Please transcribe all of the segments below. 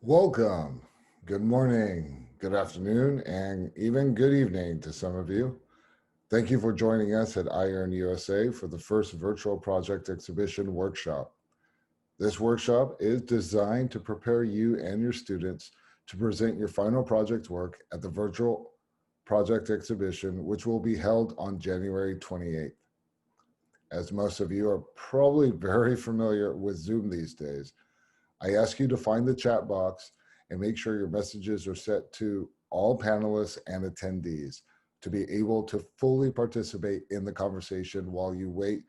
Welcome. Good morning, good afternoon, and even good evening to some of you. Thank you for joining us at iEARN USA for the first virtual project exhibition workshop. This workshop is designed to prepare you and your students to present your final project work at the virtual project exhibition, which will be held on January 28th. As most of you are probably very familiar with Zoom these days, I ask you to find the chat box and make sure your messages are set to all panelists and attendees to be able to fully participate in the conversation while you wait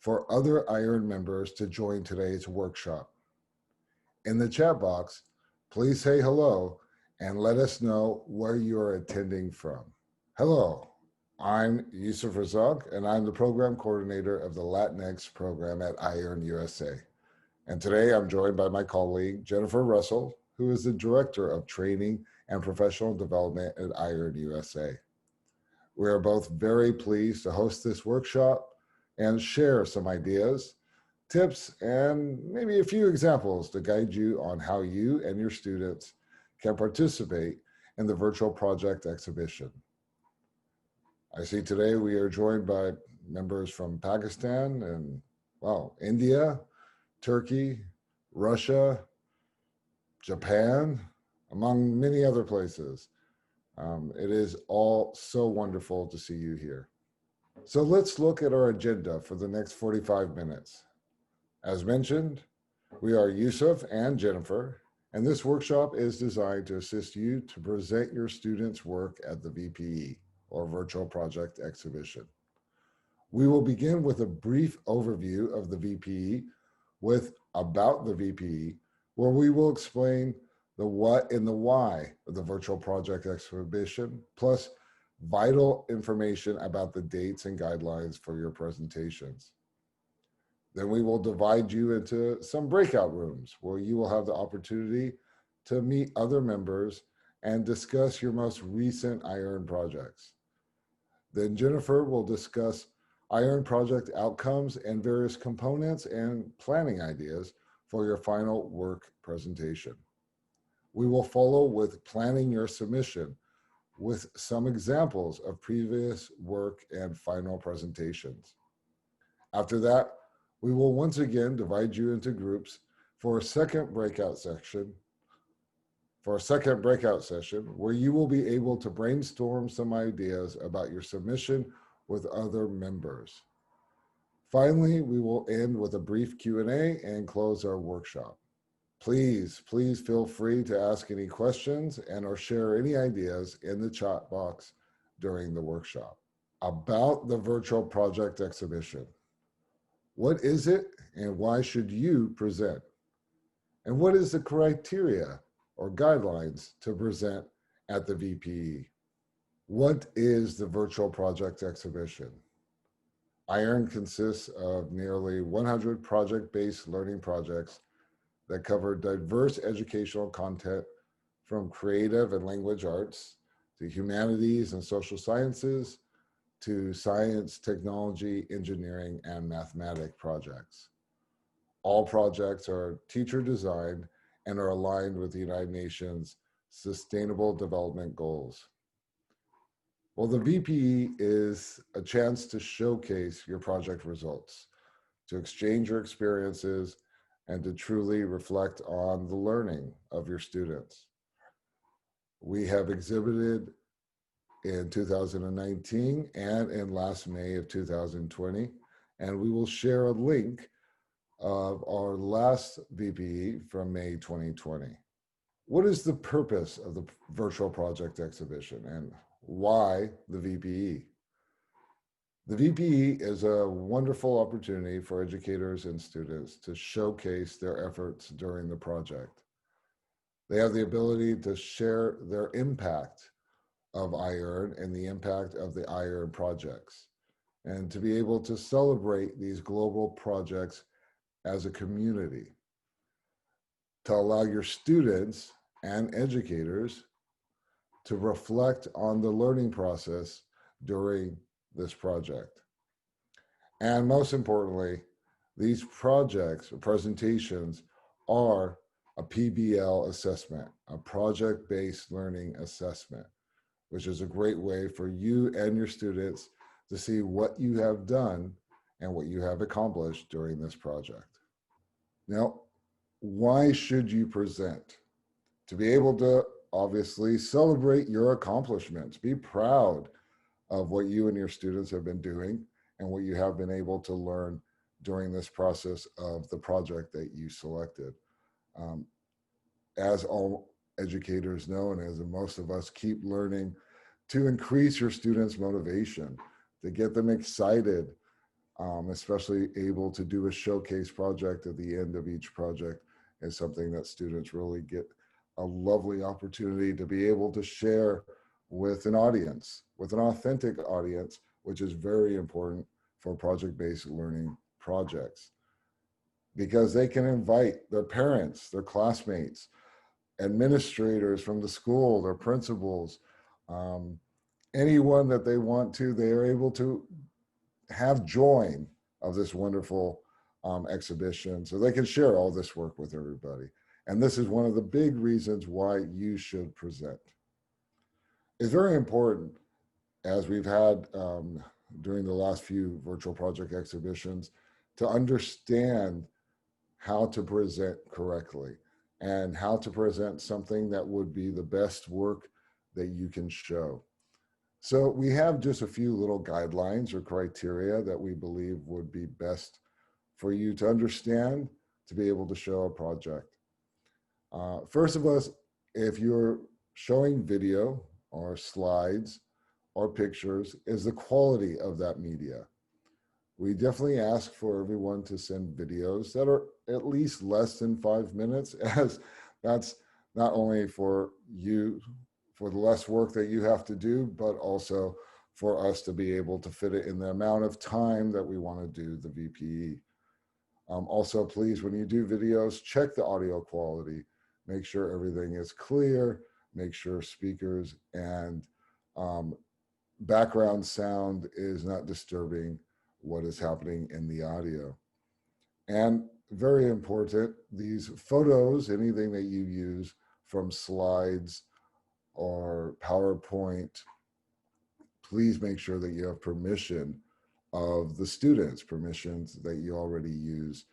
for other iEARN members to join today's workshop. In the chat box, please say hello and let us know where you're attending from. Hello, I'm Yusuf Razak, and I'm the program coordinator of the Latinx program at iEARN USA. And today I'm joined by my colleague, Jennifer Russell, who is the Director of Training and Professional Development at iEARN USA. We are both very pleased to host this workshop and share some ideas, tips, and maybe a few examples to guide you on how you and your students can participate in the virtual project exhibition. I see today we are joined by members from Pakistan and, India, Turkey, Russia, Japan, among many other places. It is all so wonderful to see you here. So let's look at our agenda for the next 45 minutes. As mentioned, we are Yusuf and Jennifer, and this workshop is designed to assist you to present your students' work at the VPE, or Virtual Project Exhibition. We will begin with a brief overview of the VPE with About the VPE, where we will explain the what and the why of the virtual project exhibition, plus vital information about the dates and guidelines for your presentations. Then we will divide you into some breakout rooms where you will have the opportunity to meet other members and discuss your most recent iEARN projects. Then Jennifer will discuss iEARN project outcomes and various components and planning ideas for your final work presentation. We will follow with planning your submission with some examples of previous work and final presentations. After that, we will once again divide you into groups for a second breakout session where you will be able to brainstorm some ideas about your submission with other members. Finally, we will end with a brief Q&A and close our workshop. Please feel free to ask any questions and or share any ideas in the chat box during the workshop. About the virtual project exhibition. What is it and why should you present? And what is the criteria or guidelines to present at the VPE? What is the virtual project exhibition? iEARN consists of nearly 100 project-based learning projects that cover diverse educational content from creative and language arts to humanities and social sciences to science, technology, engineering, and mathematics projects. All projects are teacher designed and are aligned with the United Nations Sustainable Development Goals. Well, the VPE is a chance to showcase your project results, to exchange your experiences, and to truly reflect on the learning of your students. We have exhibited in 2019 and in last May of 2020, and we will share a link of our last VPE from May 2020. What is the purpose of the virtual project exhibition and why the VPE? The VPE is a wonderful opportunity for educators and students to showcase their efforts during the project. They have the ability to share their impact of iEARN and the impact of the iEARN projects, and to be able to celebrate these global projects as a community, to allow your students and educators to reflect on the learning process during this project. And most importantly, these projects or presentations are a PBL assessment, a project-based learning assessment, which is a great way for you and your students to see what you have done and what you have accomplished during this project. Now, why should you present? To be able to obviously celebrate your accomplishments, be proud of what you and your students have been doing and what you have been able to learn during this process of the project that you selected. Um, as all educators know, and as most of us keep learning, to increase your students' motivation, to get them excited, especially able to do a showcase project at the end of each project is something that students really get a lovely opportunity to be able to share with an audience, with an authentic audience, which is very important for project-based learning projects, because they can invite their parents, their classmates, administrators from the school, their principals, um, anyone that they want to, they are able to have join of this wonderful exhibition so they can share all this work with everybody. And this is one of the big reasons why you should present. It's very important, as we've had during the last few virtual project exhibitions, to understand how to present correctly and how to present something that would be the best work that you can show. So we have just a few little guidelines or criteria that we believe would be best for you to understand to be able to show a project. First of all, if you're showing video or slides or pictures, is the quality of that media. We definitely ask for everyone to send videos that are at least less than 5 minutes, as that's not only for you, for the less work that you have to do, but also for us to be able to fit it in the amount of time that we want to do the VPE. Also, please, when you do videos, check the audio quality. Make sure everything is clear, make sure speakers and background sound is not disturbing what is happening in the audio. And very important, these photos, anything that you use from slides or PowerPoint, please make sure that you have permission of the students, permissions that you already use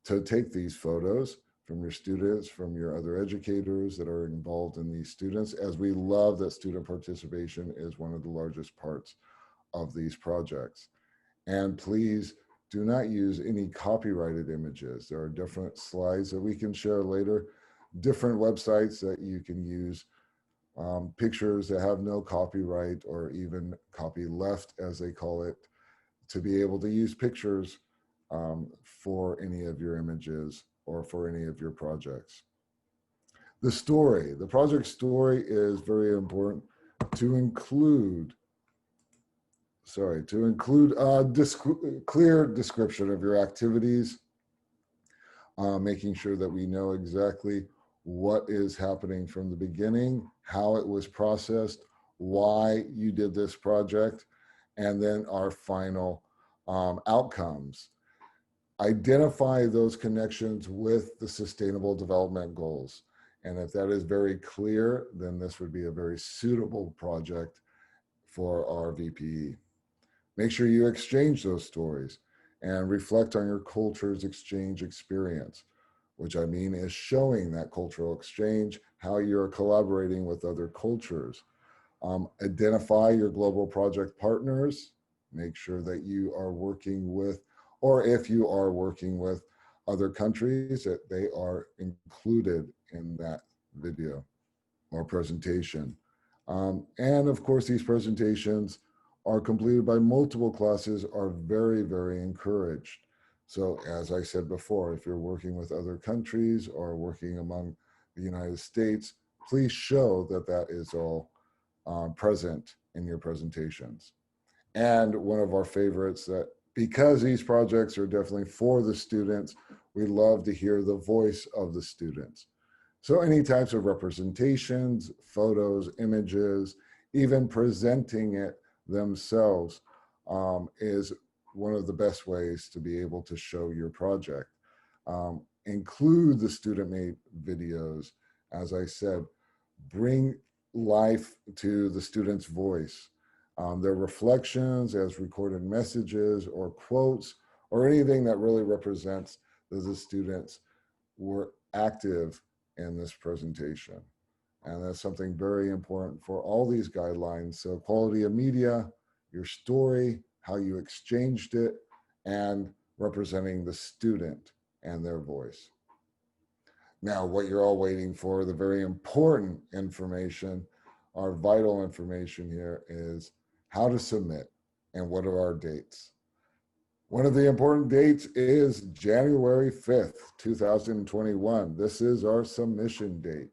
to take these photos from your students, from your other educators that are involved in these students, as we love that student participation is one of the largest parts of these projects. And please do not use any copyrighted images. There are different slides that we can share later, different websites that you can use, pictures that have no copyright or even copy left, as they call it, to be able to use pictures for any of your images or for any of your projects. The story, the project story is very important to include, clear description of your activities, making sure that we know exactly what is happening from the beginning, how it was processed, why you did this project, and then our final outcomes. Identify those connections with the Sustainable Development Goals. And if that is very clear, then this would be a very suitable project for our VPE. Make sure you exchange those stories and reflect on your culture's exchange experience, which I mean is showing that cultural exchange, how you're collaborating with other cultures. Identify your global project partners. Make sure that you are working with, or if you are working with other countries, that they are included in that video or presentation. And of course, these presentations are completed by multiple classes are very, very encouraged. So as I said before, if you're working with other countries or working among the United States, please show that that is all present in your presentations. And one of our favorites, that because these projects are definitely for the students, we love to hear the voice of the students. So any types of representations, photos, images, even presenting it themselves is one of the best ways to be able to show your project. include the student-made videos. As I said, bring life to the student's voice. Their reflections as recorded messages or quotes or anything that really represents that the students were active in this presentation. And that's something very important for all these guidelines. So quality of media, your story, how you exchanged it, and representing the student and their voice. Now, what you're all waiting for, the very important information, our vital information here is how to submit and what are our dates. One of the important dates is January 5th, 2021. This is our submission date.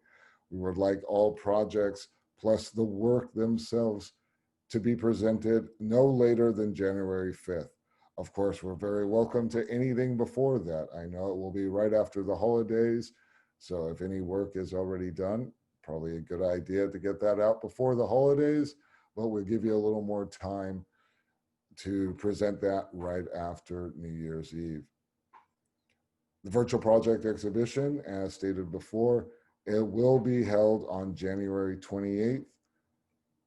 We would like all projects plus the work themselves to be presented no later than January 5th. Of course, we're very welcome to anything before that. I know it will be right after the holidays, so if any work is already done, probably a good idea to get that out before the holidays, but we'll give you a little more time to present that right after New Year's Eve. The virtual project exhibition, as stated before, it will be held on January 28th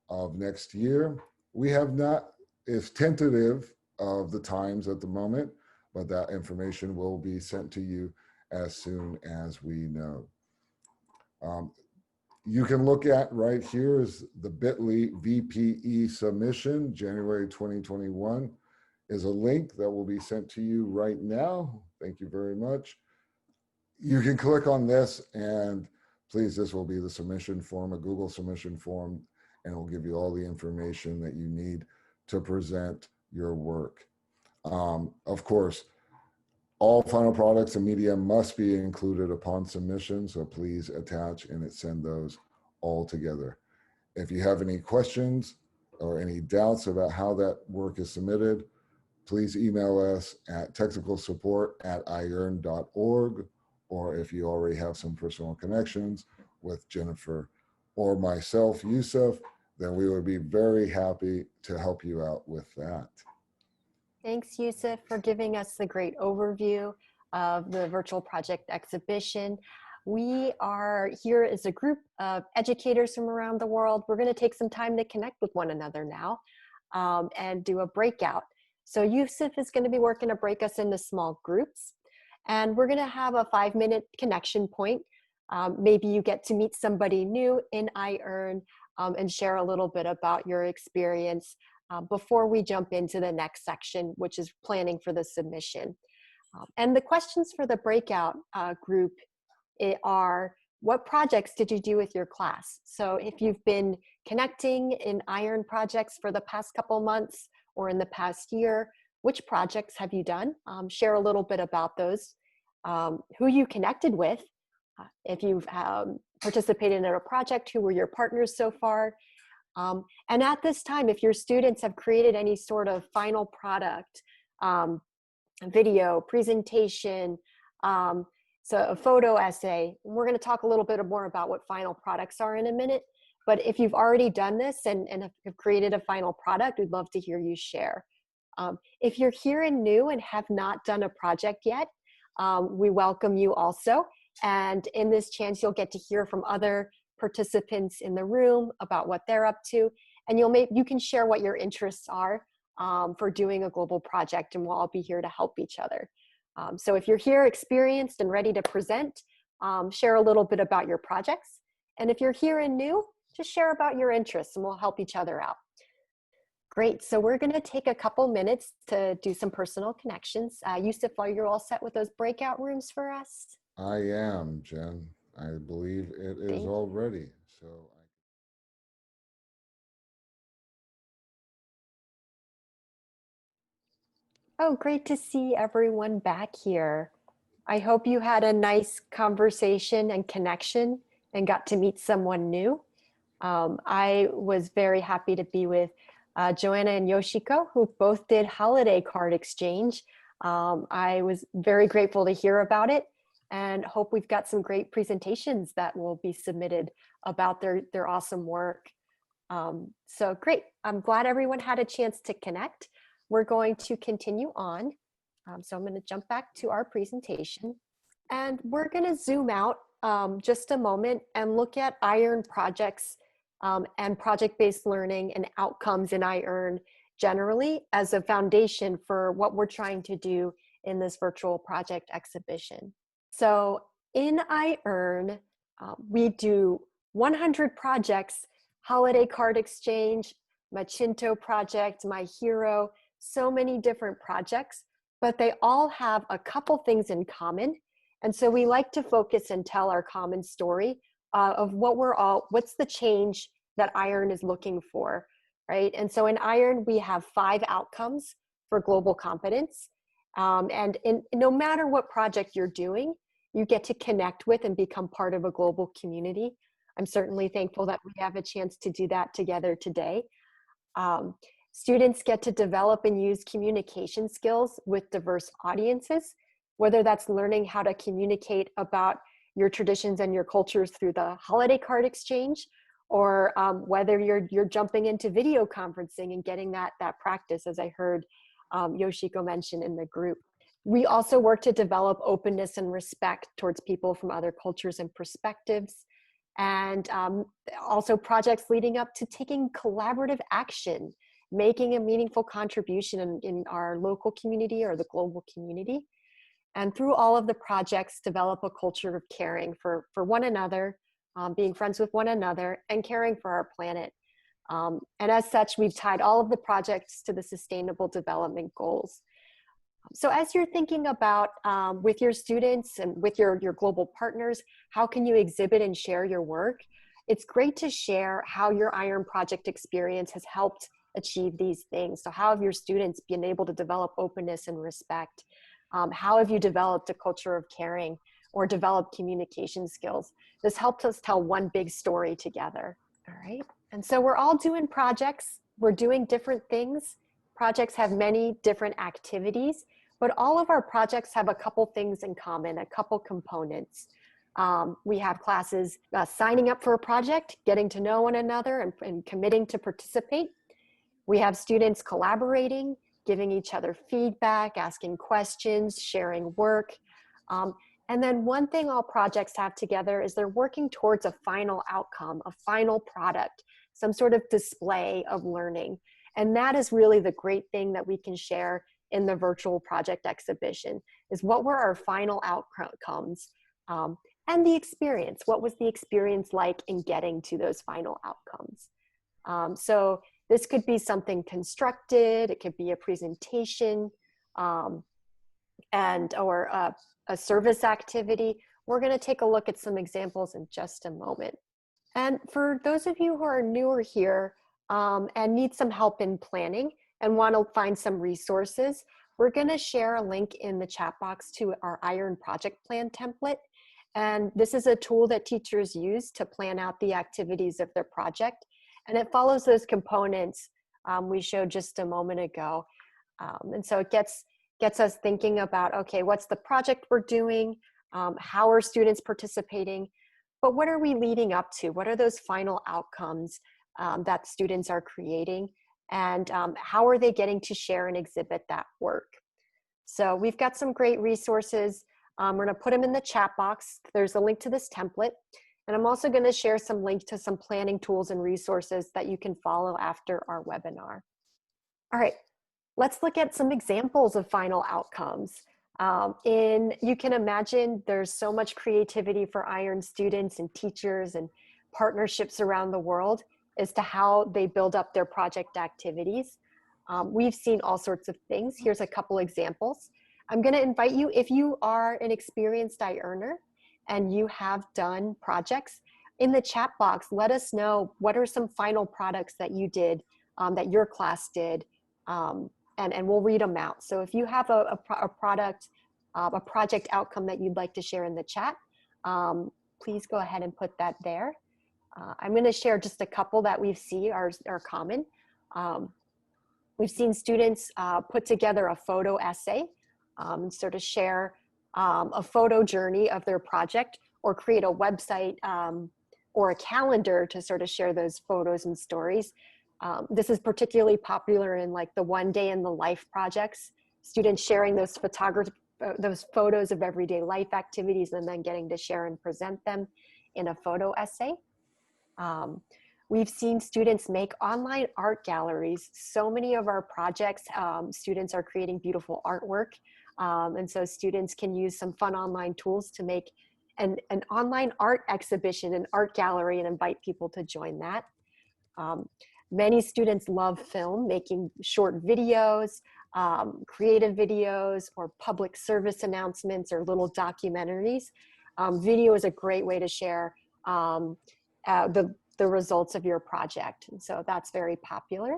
of next year. We have not, it's tentative of the times at the moment, but that information will be sent to you as soon as we know. You can look at right here is the bit.ly VPE submission, January 2021 is a link that will be sent to you right now. Thank you very much. You can click on this and please, this will be the submission form, a Google submission form, and it will give you all the information that you need to present your work. Of course, all final products and media must be included upon submission, so please attach and send those all together. If you have any questions or any doubts about how that work is submitted, please email us at technicalsupport@iearn.org, or if you already have some personal connections with Jennifer or myself, Yusuf, then we would be very happy to help you out with that. Thanks, Yusuf, for giving us the great overview of the virtual project exhibition. We are here as a group of educators from around the world. We're going to take some time to connect with one another now and do a breakout. So Yusuf is going to be working to break us into small groups, and we're going to have a 5-minute connection point. Maybe you get to meet somebody new in iEARN and share a little bit about your experience before we jump into the next section, which is planning for the submission. And the questions for the breakout group are, what projects did you do with your class? So if you've been connecting in iEARN projects for the past couple months or in the past year, which projects have you done? Share a little bit about those. Who you connected with. If you've participated in a project, who were your partners so far? And at this time, if your students have created any sort of final product, video, presentation, so a photo essay, we're going to talk a little bit more about what final products are in a minute. But if you've already done this and have created a final product, we'd love to hear you share. If you're here and new and have not done a project yet, we welcome you also. And in this chance, you'll get to hear from other participants in the room about what they're up to. And you can share what your interests are for doing a global project, and we'll all be here to help each other. So if you're here experienced and ready to present, share a little bit about your projects. And if you're here and new, just share about your interests and we'll help each other out. Great, so we're gonna take a couple minutes to do some personal connections. Yusuf, are you all set with those breakout rooms for us? I am, Jen. I believe it is all ready. So. Oh, great to see everyone back here. I hope you had a nice conversation and connection and got to meet someone new. I was very happy to be with Joanna and Yoshiko, who both did holiday card exchange. I was very grateful to hear about it and hope we've got some great presentations that will be submitted about their awesome work. So great, I'm glad everyone had a chance to connect. We're going to continue on. So I'm going to jump back to our presentation. And we're going to zoom out just a moment and look at iEARN projects and project-based learning and outcomes in iEARN generally as a foundation for what we're trying to do in this virtual project exhibition. So in iEARN, we do 100 projects, holiday card exchange, Machinto project, My Hero, so many different projects, but they all have a couple things in common. And so we like to focus and tell our common story of what's the change that iEARN is looking for, right? And so in iEARN, we have 5 outcomes for global competence. No matter what project you're doing, you get to connect with and become part of a global community. I'm certainly thankful that we have a chance to do that together today. Students get to develop and use communication skills with diverse audiences, whether that's learning how to communicate about your traditions and your cultures through the holiday card exchange, or whether you're jumping into video conferencing and getting that practice, as I heard Yoshiko mention in the group. We also work to develop openness and respect towards people from other cultures and perspectives, and also projects leading up to taking collaborative action, making a meaningful contribution in our local community or the global community. And through all of the projects, develop a culture of caring for one another, being friends with one another, and caring for our planet. And as such, we've tied all of the projects to the Sustainable Development Goals. So as you're thinking about with your students and with your global partners, how can you exhibit and share your work? It's great to share how your iEARN project experience has helped achieve these things. So how have your students been able to develop openness and respect? How have you developed a culture of caring or developed communication skills? This helps us tell one big story together, all right? And so we're all doing projects. We're doing different things. Projects have many different activities, but all of our projects have a couple things in common, a couple components. We have classes signing up for a project, getting to know one another, and committing to participate. We have students collaborating, giving each other feedback, asking questions, sharing work. And then one thing all projects have together is they're working towards a final outcome, a final product, some sort of display of learning. And that is really the great thing that we can share in the virtual project exhibition, is what were our final outcomes and the experience. What was the experience like in getting to those final outcomes? So this could be something constructed, it could be a presentation, or a service activity. We're going to take a look at some examples in just a moment. And for those of you who are newer here and need some help in planning and want to find some resources, we're going to share a link in the chat box to our iEARN project plan template. And this is a tool that teachers use to plan out the activities of their project. And it follows those components we showed just a moment ago. And so it gets us thinking about, okay, what's the project we're doing? How are students participating? But what are we leading up to? What are those final outcomes that students are creating? And how are they getting to share and exhibit that work? So we've got some great resources. We're going to put them in the chat box. There's a link to this template. And I'm also going to share some links to some planning tools and resources that you can follow after our webinar. All right, let's look at some examples of final outcomes. You can imagine there's so much creativity for iEARN students and teachers and partnerships around the world as to how they build up their project activities. We've seen all sorts of things. Here's a couple examples. I'm going to invite you, if you are an experienced iEARNer and you have done projects, in the chat box, let us know what are some final products that you did, that your class did, and we'll read them out. So if you have a project outcome that you'd like to share in the chat, please go ahead and put that there. I'm going to share just a couple that we see are common. We've seen students put together a photo essay, sort of share a photo journey of their project, or create a website or a calendar to sort of share those photos and stories. This is particularly popular in like the one day in the life projects, students sharing those those photos of everyday life activities and then getting to share and present them in a photo essay. We've seen students make online art galleries. So many of our projects, students are creating beautiful artwork. And so students can use some fun online tools to make an online art exhibition, an art gallery, and invite people to join that. Many students love film, making short videos, creative videos, or public service announcements or little documentaries. Video is a great way to share the results of your project. And so that's very popular.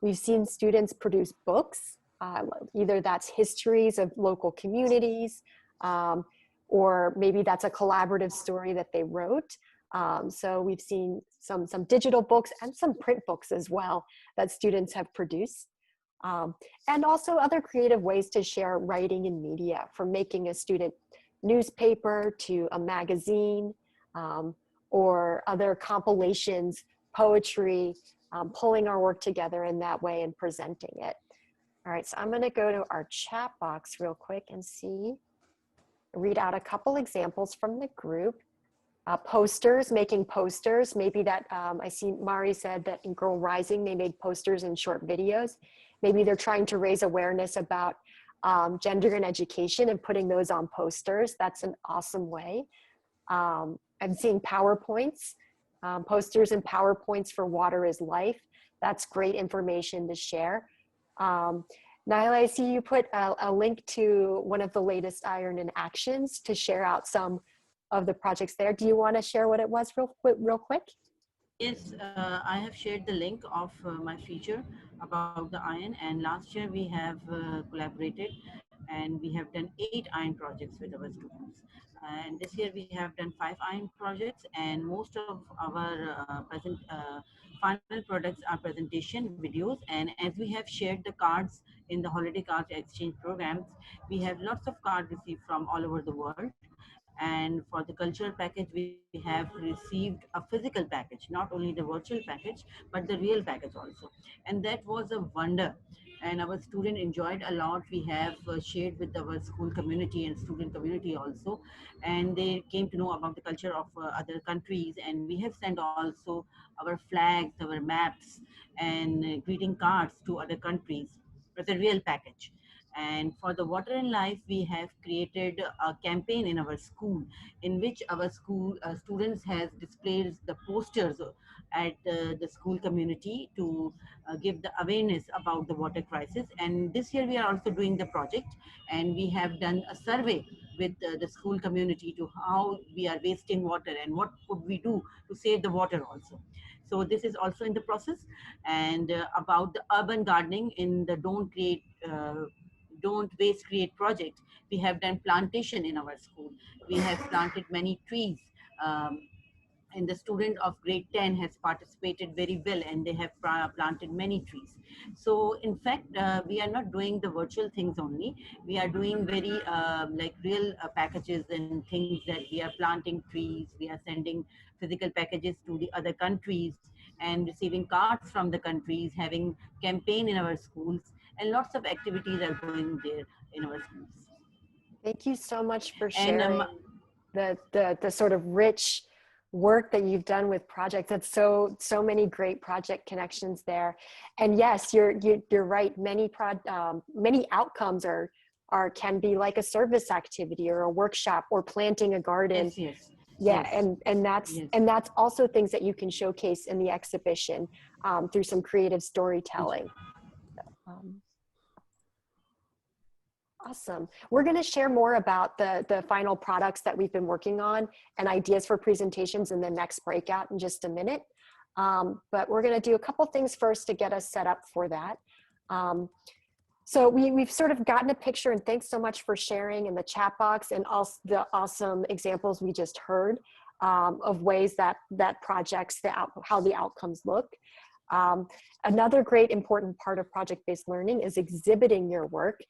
We've seen students produce books, either that's histories of local communities, or maybe that's a collaborative story that they wrote. So we've seen some digital books and some print books as well that students have produced. And also other creative ways to share writing in media, from making a student newspaper to a magazine, or other compilations, poetry, pulling our work together in that way and presenting it. All right, so I'm gonna go to our chat box real quick and read out a couple examples from the group. Posters, making posters. Maybe that, I see Mari said that in Girl Rising, they made posters and short videos. Maybe they're trying to raise awareness about gender and education and putting those on posters. That's an awesome way. I'm seeing PowerPoints, posters and PowerPoints for Water is Life. That's great information to share. Nyla, I see you put a link to one of the latest iEARN in actions to share out some of the projects there. Do you want to share what it was real quick? Yes, I have shared the link of my feature about the iron, and last year we have collaborated and we have done 8 iron projects with our students. And this year we have done 5 iron projects, and most of our final products are presentation videos. And as we have shared the cards in the holiday cards exchange programs, we have lots of cards received from all over the world. And for the cultural package, we have received a physical package, not only the virtual package, but the real package also. And that was a wonder. And our student enjoyed a lot. We have shared with our school community and student community also. And they came to know about the culture of other countries. And we have sent also our flags, our maps, and greeting cards to other countries as a real package. And for the Water and Life, we have created a campaign in our school, in which our school students has displayed the posters at the school community to give the awareness about the water crisis. And this year we are also doing the project, and we have done a survey with the school community to how we are wasting water and what could we do to save the water also. So this is also in the process. And about the urban gardening in the Don't Waste Create project, we have done plantation in our school. We have planted many trees. And the student of grade 10 has participated very well, and they have planted many trees. So in fact, we are not doing the virtual things only. We are doing very like real packages and things, that we are planting trees, we are sending physical packages to the other countries and receiving cards from the countries, having campaign in our schools, and lots of activities are going there in our schools. Thank you so much for And sharing the sort of rich work that you've done with projects. That's so many great project connections there. And yes, you're right. Many outcomes can be like a service activity or a workshop or planting a garden. yes, yes, Yeah, yes, and that's also things that you can showcase in the exhibition through some creative storytelling. Um, Awesome. We're going to share more about the final products that we've been working on and ideas for presentations in the next breakout in just a minute. But we're going to do a couple things first to get us set up for that. So we've sort of gotten a picture, and thanks so much for sharing in the chat box and also the awesome examples we just heard of ways that projects, how the outcomes look. Another great important part of project-based learning is exhibiting your work.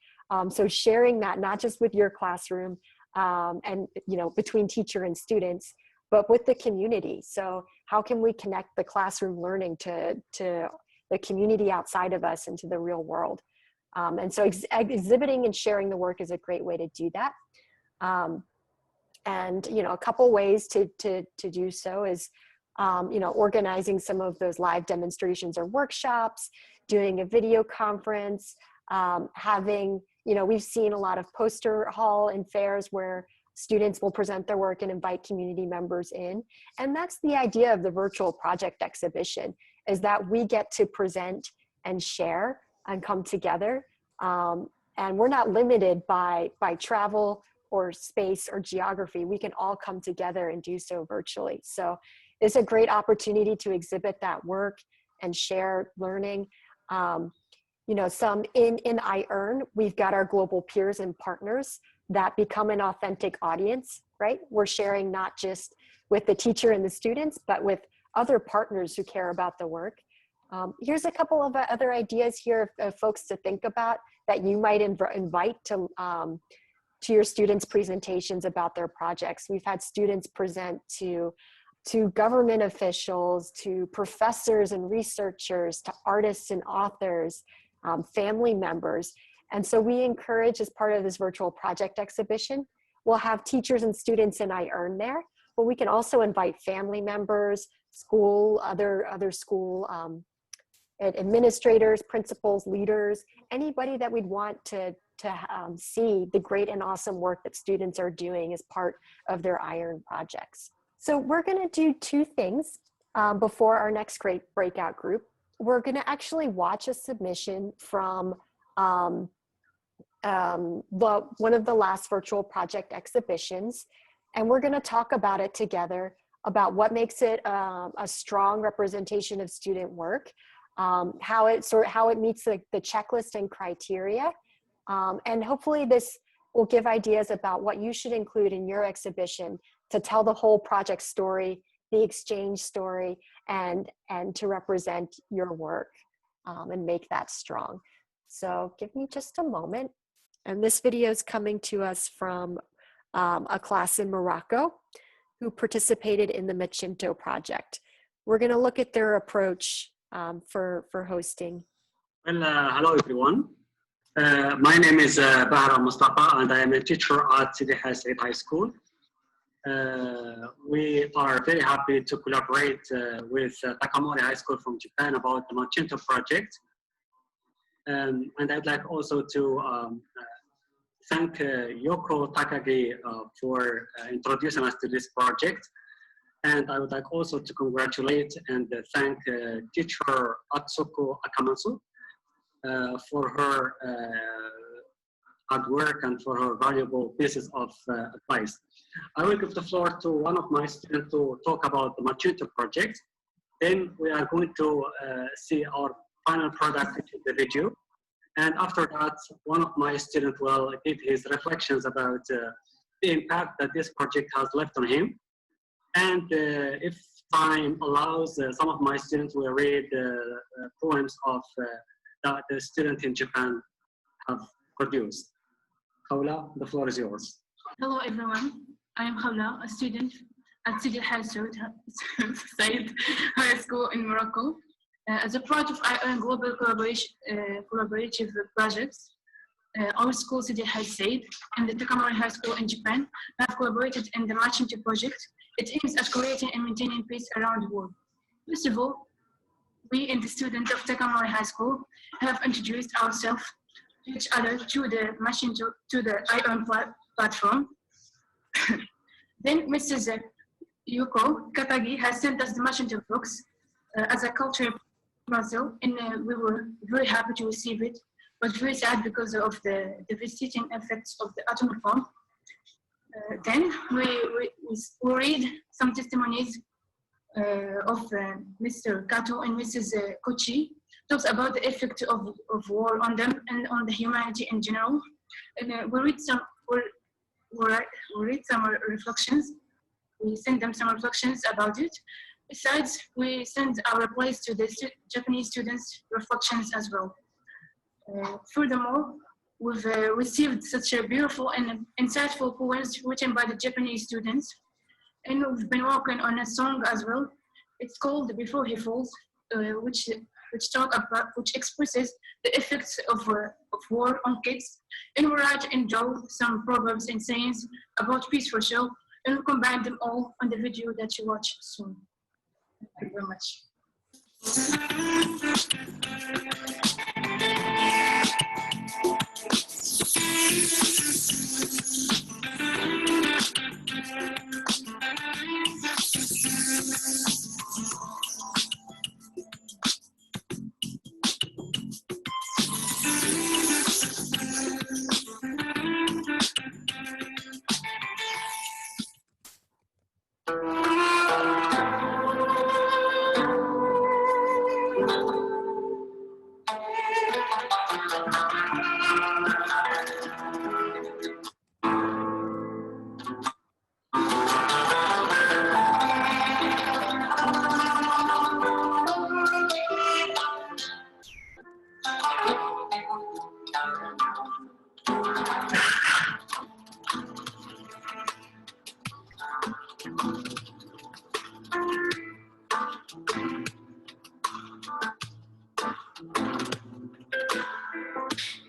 So sharing that not just with your classroom and between teacher and students, but with the community. So how can we connect the classroom learning to the community outside of us and to the real world? And so exhibiting and sharing the work is a great way to do that. And, you know, a couple ways to do so is, you know, organizing some of those live demonstrations or workshops, doing a video conference, having, you know, we've seen a lot of poster hall and fairs where students will present their work and invite community members in. And that's the idea of the virtual project exhibition, is that we get to present and share and come together. And we're not limited by travel or space or geography. We can all come together and do so virtually. So it's a great opportunity to exhibit that work and share learning. You know, some in iEARN, we've got our global peers and partners that become an authentic audience, right? We're sharing not just with the teacher and the students, but with other partners who care about the work. Here's a couple of other ideas here of folks to think about that you might invite to your students' presentations about their projects. We've had students present to government officials, to professors and researchers, to artists and authors, family members. And so we encourage, as part of this virtual project exhibition, we'll have teachers and students in iEARN there, but we can also invite family members, other school administrators, principals, leaders, anybody that we'd want to see the great and awesome work that students are doing as part of their iEARN projects. So we're gonna do two things before our next great breakout group. We're gonna actually watch a submission from one of the last virtual project exhibitions, and we're gonna talk about it together, about what makes it a strong representation of student work, how it meets the checklist and criteria, and hopefully this will give ideas about what you should include in your exhibition to tell the whole project story, the exchange story, and to represent your work and make that strong. So give me just a moment. And this video is coming to us from a class in Morocco who participated in the Machinto project. We're going to look at their approach for hosting. Well, hello everyone. My name is Bahra Mustafa, and I am a teacher at Sidi Said High School. We are very happy to collaborate with Takamori High School from Japan about the Machinto project. And I'd like also to thank Yoko Takagi for introducing us to this project. And I would like also to congratulate and thank teacher Atsuko Akamatsu for her hard work and for her valuable pieces of advice. I will give the floor to one of my students to talk about the Machinto project. Then we are going to see our final product in the video. And after that, one of my students will give his reflections about the impact that this project has left on him. And if time allows, some of my students will read poems of that the student in Japan have produced. Khawla, the floor is yours. Hello everyone, I am Khawla, a student at Sidi Said High School in Morocco. As a part of iEARN global collaborative projects, our school, Sidi Said, and the Takamori High School in Japan have collaborated in the Machinto project. It aims at creating and maintaining peace around the world. First of all, we and the students of Takamori High School have introduced ourselves to each other through the Machinto, to the iEARN platform. Then Mrs. Yuko Katagi has sent us the Machinto books as a cultural puzzle, and we were very happy to receive it, but very sad because of the devastating effects of the atomic bomb. Then we read some testimonies of Mr. Kato and Mrs. Kochi, talks about the effect of war on them and on the humanity in general. And we read some reflections. We send them some reflections about it. Besides, we send our replies to the Japanese students' reflections as well. Furthermore, we've received such a beautiful and insightful poems written by the Japanese students, and we've been working on a song as well. It's called Before He Falls, which which expresses the effects of war on kids. And we write and draw some proverbs and sayings about peace for sure, and we'll combine them all on the video that you watch soon. Thank you very much.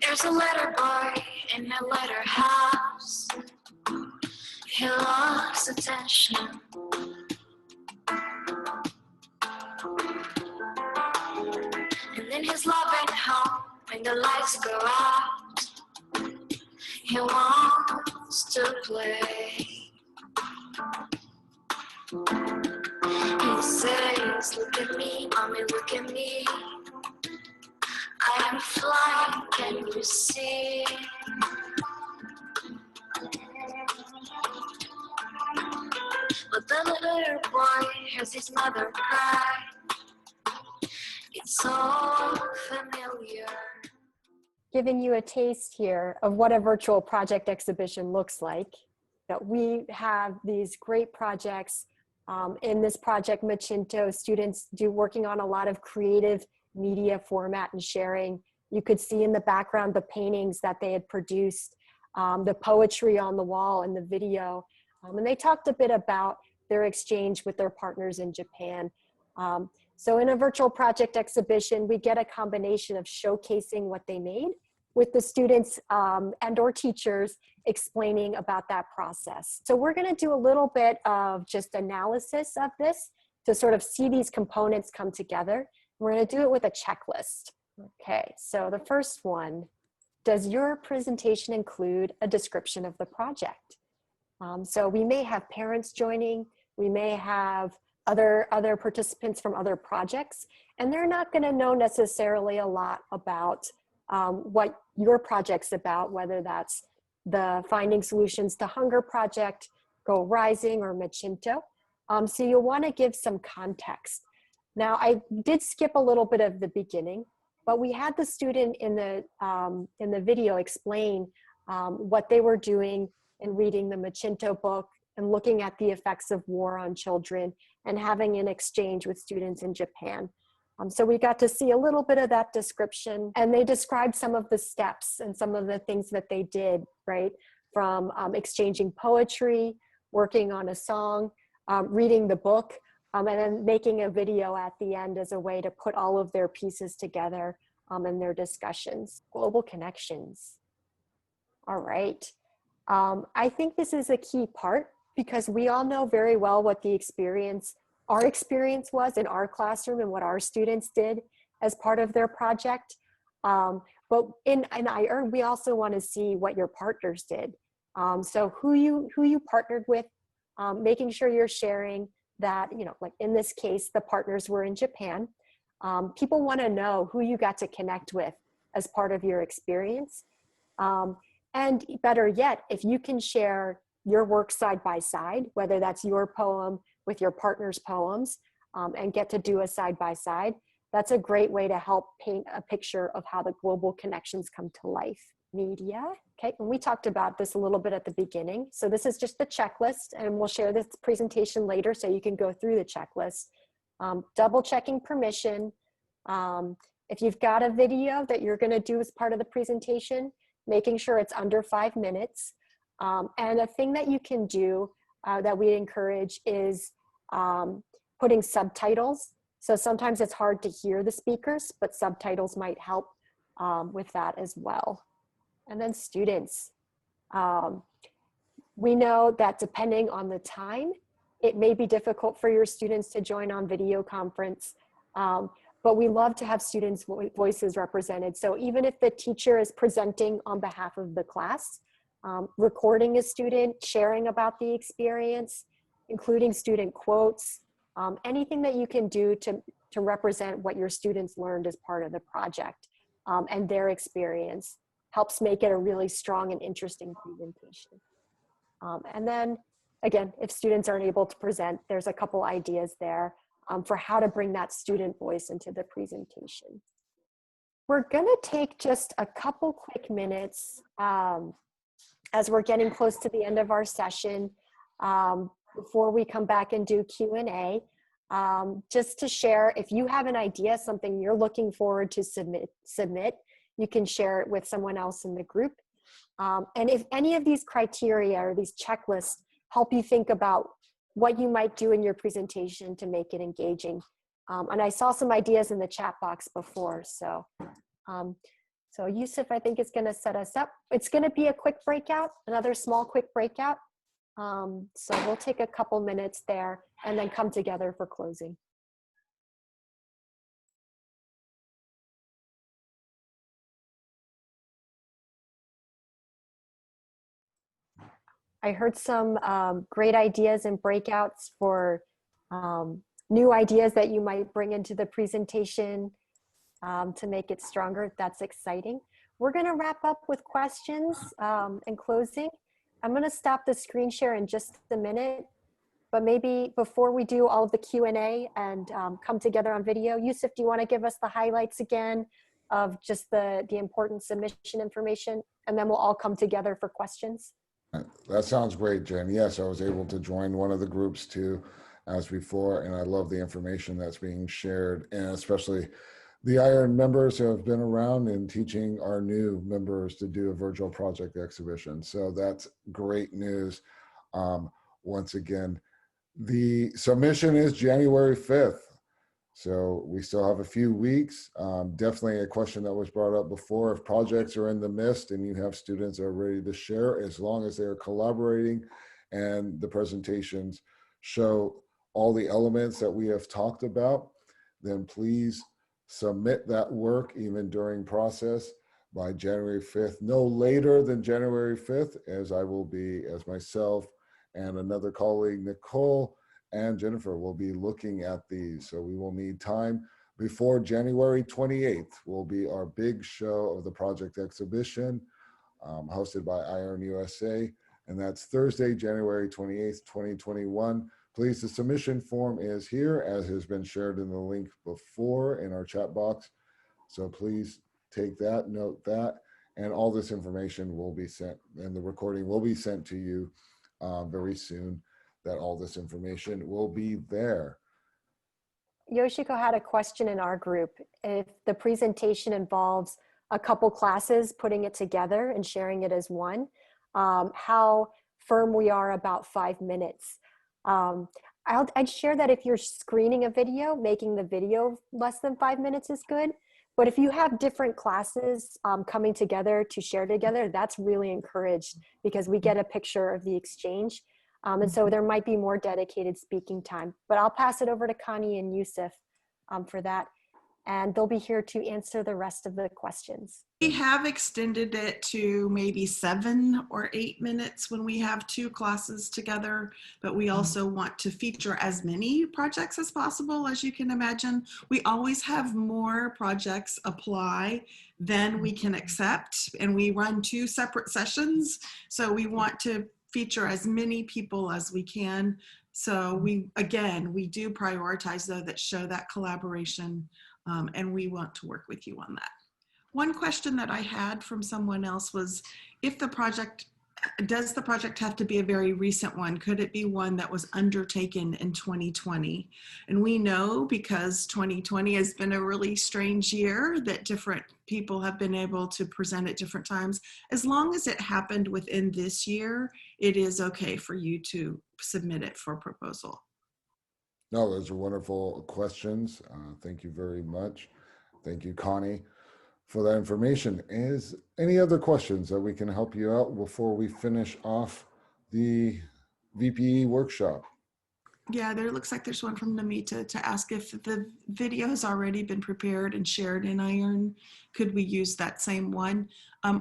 There's a letter boy in a letter house. He loves attention. And in his loving home, when the lights go out, he wants to play. He says, look at me, mommy, look at me. I am flying, can you see? But the little boy hears his mother cry. It's so familiar. Giving you a taste here of what a virtual project exhibition looks like. That we have these great projects. In this project, Machinto, students working on a lot of creative media format and sharing. You could see in the background the paintings that they had produced, the poetry on the wall in the video. And they talked a bit about their exchange with their partners in Japan. So in a virtual project exhibition, we get a combination of showcasing what they made with the students and or teachers explaining about that process. So we're gonna do a little bit of just analysis of this to sort of see these components come together. We're gonna do it with a checklist. Okay, so the first one, does your presentation include a description of the project? So we may have parents joining, we may have other participants from other projects, and they're not gonna know necessarily a lot about what your project's about, whether that's the Finding Solutions to Hunger project, Go Rising, or Machinto. So you'll wanna give some context. Now, I did skip a little bit of the beginning, but we had the student in the video explain what they were doing in reading the Machinto book and looking at the effects of war on children and having an exchange with students in Japan. So we got to see a little bit of that description, and they described some of the steps and some of the things that they did, right? From exchanging poetry, working on a song, reading the book, and then making a video at the end as a way to put all of their pieces together in their discussions. Global connections. All right. I think this is a key part because we all know very well what our experience was in our classroom and what our students did as part of their project. But in iEARN, we also want to see what your partners did. So who you partnered with, making sure you're sharing that, like in this case, the partners were in Japan. People want to know who you got to connect with as part of your experience. And better yet, if you can share your work side by side, whether that's your poem with your partner's poems, and get to do a side by side, that's a great way to help paint a picture of how the global connections come to life. Media, okay, and we talked about this a little bit at the beginning. So this is just the checklist, and we'll share this presentation later so you can go through the checklist. Double checking permission. If you've got a video that you're gonna do as part of the presentation, making sure it's under 5 minutes. And a thing that you can do that we encourage is putting subtitles So sometimes it's hard to hear the speakers, but subtitles might help with that as well. And then students. We know that depending on the time, it may be difficult for your students to join on video conference, but we love to have students' voices represented. So even if the teacher is presenting on behalf of the class, recording a student, sharing about the experience, including student quotes, anything that you can do to represent what your students learned as part of the project and their experience helps make it a really strong and interesting presentation. And then again, if students aren't able to present, there's a couple ideas there for how to bring that student voice into the presentation. We're gonna take just a couple quick minutes as we're getting close to the end of our session before we come back and do Q&A, just to share, if you have an idea, something you're looking forward to submit, you can share it with someone else in the group. And if any of these criteria or these checklists help you think about what you might do in your presentation to make it engaging. And I saw some ideas in the chat box before. So, so Yusuf, I think is gonna set us up. It's gonna be a quick breakout, another small quick breakout. So we'll take a couple minutes there and then come together for closing. I heard some great ideas and breakouts for new ideas that you might bring into the presentation to make it stronger. That's exciting. We're gonna wrap up with questions and closing. I'm gonna stop the screen share in just a minute, but maybe before we do all of the Q&A and come together on video, Yusuf, do you wanna give us the highlights again of just the important submission information? And then we'll all come together for questions. That sounds great, Jen. Yes, I was able to join one of the groups too, as before, and I love the information that's being shared, and especially the iEARN members who have been around and teaching our new members to do a virtual project exhibition. So that's great news. Once again, the submission is January 5th. So we still have a few weeks. Definitely a question that was brought up before. If projects are in the midst and you have students that are ready to share, as long as they're collaborating and the presentations show all the elements that we have talked about, then please submit that work even during process by January 5th, no later than January 5th, as I will be, as myself and another colleague, Nicole, and Jennifer will be looking at these. So we will need time before January 28th will be our big show of the project exhibition hosted by iEARN USA. And that's Thursday, January 28th, 2021. Please, the submission form is here as has been shared in the link before in our chat box. So please take that, note that, and all this information will be sent and the recording will be sent to you very soon. That all this information will be there. Yoshiko had a question in our group. If the presentation involves a couple classes putting it together and sharing it as one, how firm we are about 5 minutes. I'd share that if you're screening a video, making the video less than 5 minutes is good. But if you have different classes coming together to share together, that's really encouraged because we get a picture of the exchange. And so there might be more dedicated speaking time, but I'll pass it over to Connie and Yusuf for that. And they'll be here to answer the rest of the questions. We have extended it to maybe 7 or 8 minutes when we have 2 classes together, but we also want to feature as many projects as possible. As you can imagine, we always have more projects apply than we can accept, and we run 2 separate sessions. So we want to feature as many people as we can. So we do prioritize though that show that collaboration, and we want to work with you on that. One question that I had from someone else was, if the project, does the project have to be a very recent one? Could it be one that was undertaken in 2020? And we know, because 2020 has been a really strange year, that different people have been able to present at different times. As long as it happened within this year, it is okay for you to submit it for proposal. No, those are wonderful questions. Thank you very much. Thank you, Connie, for that information. Is any other questions that we can help you out before we finish off the VPE workshop? Yeah, there looks like there's one from Namita to ask if the video has already been prepared and shared in iEARN. Could we use that same one?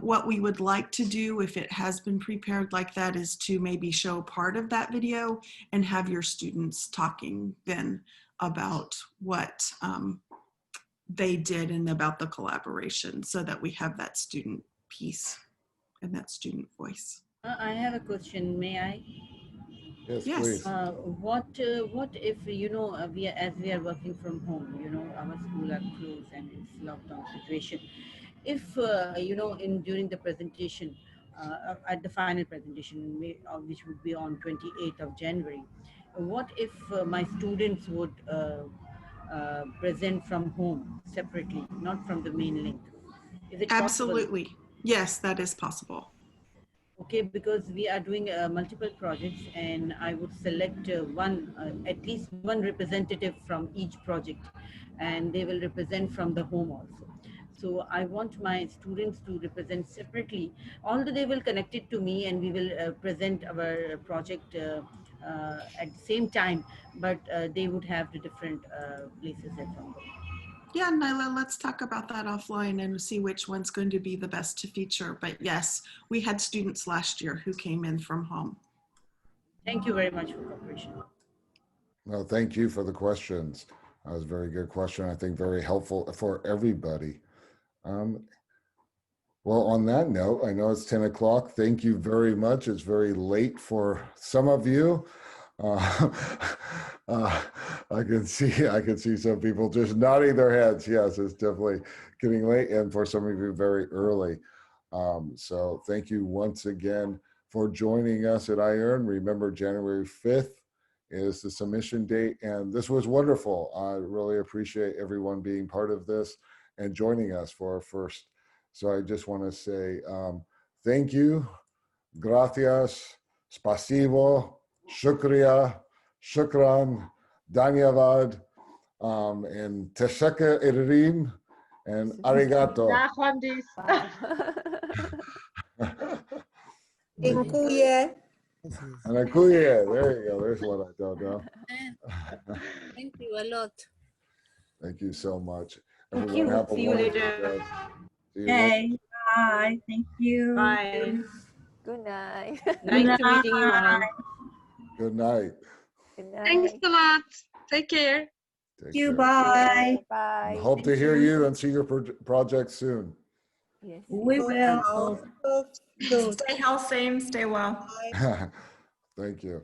What we would like to do if it has been prepared like that is to maybe show part of that video and have your students talking then about what they did and about the collaboration so that we have that student piece and that student voice. I have a question. May I? Yes, Yes. please. What if as we are working from home, our school are closed and it's lockdown situation. If during the presentation, at the final presentation, which would be on 28th of January, what if my students would present from home separately, not from the main link? Is it possible? Absolutely. Yes, that is possible. Okay, because we are doing multiple projects, and I would select at least one representative from each project, and they will represent from the home also. So I want my students to represent separately, although they will connect it to me and we will present our project at the same time, but they would have the different places at from them. Yeah, Nyla, let's talk about that offline and see which one's going to be the best to feature. But yes, we had students last year who came in from home. Thank you very much for cooperation. No, thank you for the questions. That was a very good question. I think very helpful for everybody. Well, on that note, I know it's 10 o'clock. Thank you very much. It's very late for some of you. I can see some people just nodding their heads. Yes, it's definitely getting late, and for some of you, very early. So thank you once again for joining us at iEARN. Remember, January 5th is the submission date, and this was wonderful. I really appreciate everyone being part of this and joining us for our first. So I just want to say thank you, gracias, spasibo, shukriya, shukran, dhanyavad, and teshaka irim, and arigato. Inkuye. And akuye, there you go. There's what I don't know. Thank you a lot. Thank you so much. Thank Everyone you. have a See you wonderful later. day. See you Okay, bye. Thank you. Bye. Good night. Nice to meeting you all. Good night. Good night. Thanks a lot. Take care. Take Thank you. care. Bye. Bye. And hope to hear you and see your project soon. Yes. We will. Good. Stay healthy, stay well. Thank you.